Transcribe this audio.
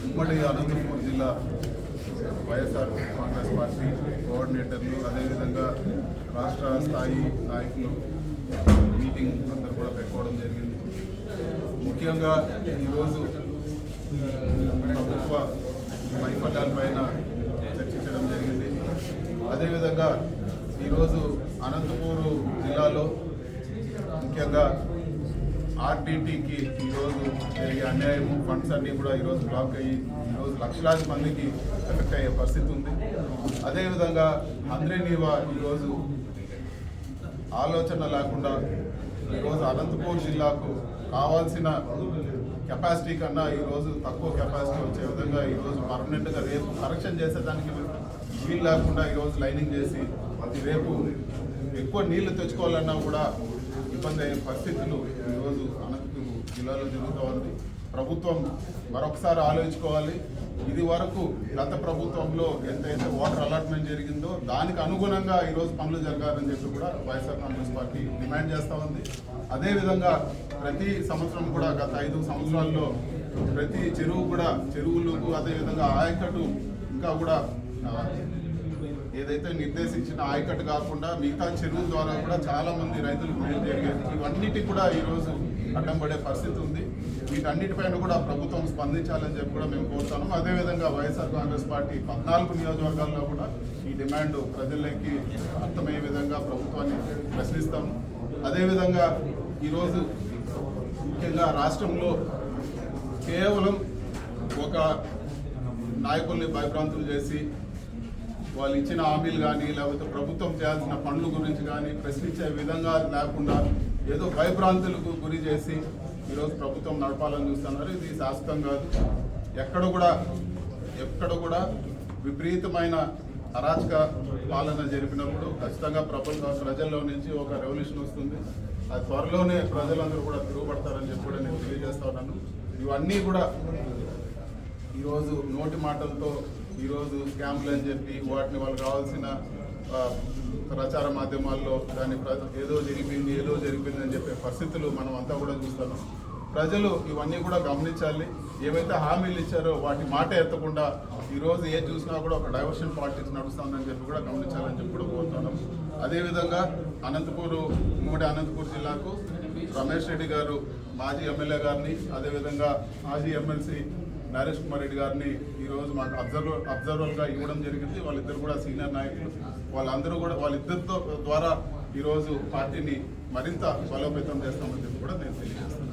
ఉమ్మడి అనంతపురం జిల్లా వైఎస్ఆర్ కాంగ్రెస్ పార్టీ కోఆర్డినేటర్లు అదేవిధంగా రాష్ట్ర స్థాయి నాయకులు మీటింగ్ అందరూ కూడా పెట్టుకోవడం జరిగింది. ముఖ్యంగా ఈరోజు ప్రభుత్వ వైఫల్యాలపైన చర్చించడం జరిగింది. అదేవిధంగా ఈరోజు అనంతపూరు జిల్లాలో ముఖ్యంగా ఆర్టీటీకి ఈరోజు జరిగే అన్యాయము ఫండ్స్ అన్నీ కూడా ఈరోజు బ్లాక్ అయ్యి ఈరోజు లక్షలాది మందికి ఎఫెక్ట్ అయ్యే పరిస్థితి ఉంది. అదేవిధంగా అంద్రేనీవా ఈరోజు ఆలోచన లేకుండా ఈరోజు అనంతపూర్ జిల్లాకు కావాల్సిన కెపాసిటీ కన్నా ఈరోజు తక్కువ కెపాసిటీ వచ్చే విధంగా ఈరోజు పర్మనెంట్గా రేపు కరెక్షన్ చేసేదానికి వీలు లేకుండా ఈరోజు లైనింగ్ చేసి రేపు ఎక్కువ నీళ్లు తెచ్చుకోవాలన్నా కూడా ఇబ్బంది అయ్యే పరిస్థితులు ఈరోజు అనంతపూర్ జిల్లాలో జరుగుతూ ఉంది. ప్రభుత్వం మరొకసారి ఆలోచించుకోవాలి. ఇది వరకు గత ప్రభుత్వంలో ఎంతైతే వాటర్ అలాట్మెంట్ జరిగిందో దానికి అనుగుణంగా ఈరోజు పనులు జరగాలని చెప్పి కూడా వైఎస్ఆర్ కాంగ్రెస్ పార్టీ డిమాండ్ చేస్తూ ఉంది. అదేవిధంగా ప్రతి సంవత్సరం కూడా గత 5 సంవత్సరాల్లో ప్రతి చెరువు కూడా చెరువులకు అదేవిధంగా ఆయకట్టు ఇంకా కూడా ఏదైతే నిర్దేశించిన ఆయకట్టు కాకుండా మిగతా చెరువుల ద్వారా కూడా చాలా మంది రైతులకు మేలు జరిగేది. ఇవన్నిటికి కూడా ఈరోజు అడ్డం పడే పరిస్థితి ఉంది. వీటన్నిటిపైన కూడా ప్రభుత్వం స్పందించాలని చెప్పి కూడా మేము కోరుతాము. అదేవిధంగా వైఎస్ఆర్ కాంగ్రెస్ పార్టీ 14 నియోజకవర్గాల్లో కూడా ఈ డిమాండ్ ప్రజలకి అర్థమయ్యే విధంగా ప్రభుత్వాన్ని ప్రశ్నిస్తాము. అదేవిధంగా ఈరోజు ముఖ్యంగా రాష్ట్రంలో కేవలం ఒక నాయకుల్ని భయభ్రాంతులు చేసి వాళ్ళు ఇచ్చిన హామీలు కానీ లేకపోతే ప్రభుత్వం చేయాల్సిన పనుల గురించి కానీ ప్రశ్నించే విధంగా లేకుండా ఏదో భయభ్రాంతులకు గురి చేసి ఈరోజు ప్రభుత్వం నడపాలని చూస్తున్నారు. ఇది శాశ్వతం కాదు. ఎక్కడ కూడా విపరీతమైన అరాచక పాలన జరిపినప్పుడు ఖచ్చితంగా ప్రజల్లో నుంచి ఒక రెవల్యూషన్ వస్తుంది. అది త్వరలోనే ప్రజలందరూ కూడా తిరుగుబడతారని చెప్పి కూడా నేను తెలియజేస్తా ఉన్నాను. ఇవన్నీ కూడా ఈరోజు నోటి మాటలతో ఈరోజు స్కామ్లు అని చెప్పి వాటిని వాళ్ళకి కావాల్సిన ప్రచార మాధ్యమాల్లో దాన్ని ఏదో జరిగింది అని చెప్పే పరిస్థితులు మనం అంతా కూడా చూస్తున్నాం. ప్రజలు ఇవన్నీ కూడా గమనించాలి. ఏవైతే హామీలు ఇచ్చారో వాటి మాట ఎత్తకుండా ఈరోజు ఏది చూసినా కూడా ఒక డైవర్షన్ పాలిటిక్స్ నడుస్తుందని చెప్పి కూడా గమనించాలని చెప్పి కూడా కోరుతున్నాం. అదేవిధంగా ఉమ్మడి అనంతపూర్ జిల్లాకు రమేష్ రెడ్డి గారు మాజీ ఎమ్మెల్యే గారిని అదేవిధంగా మాజీ ఎమ్మెల్సీ నరేష్ కుమార్ రెడ్డి గారిని ఈరోజు మాకు అబ్జర్వర్గా ఇవ్వడం జరిగింది. వాళ్ళిద్దరు కూడా సీనియర్ నాయకులు. వాళ్ళిద్దరితో ద్వారా ఈరోజు పార్టీని మరింత బలోపేతం చేస్తామని చెప్పి కూడా నేను తెలియజేస్తాను.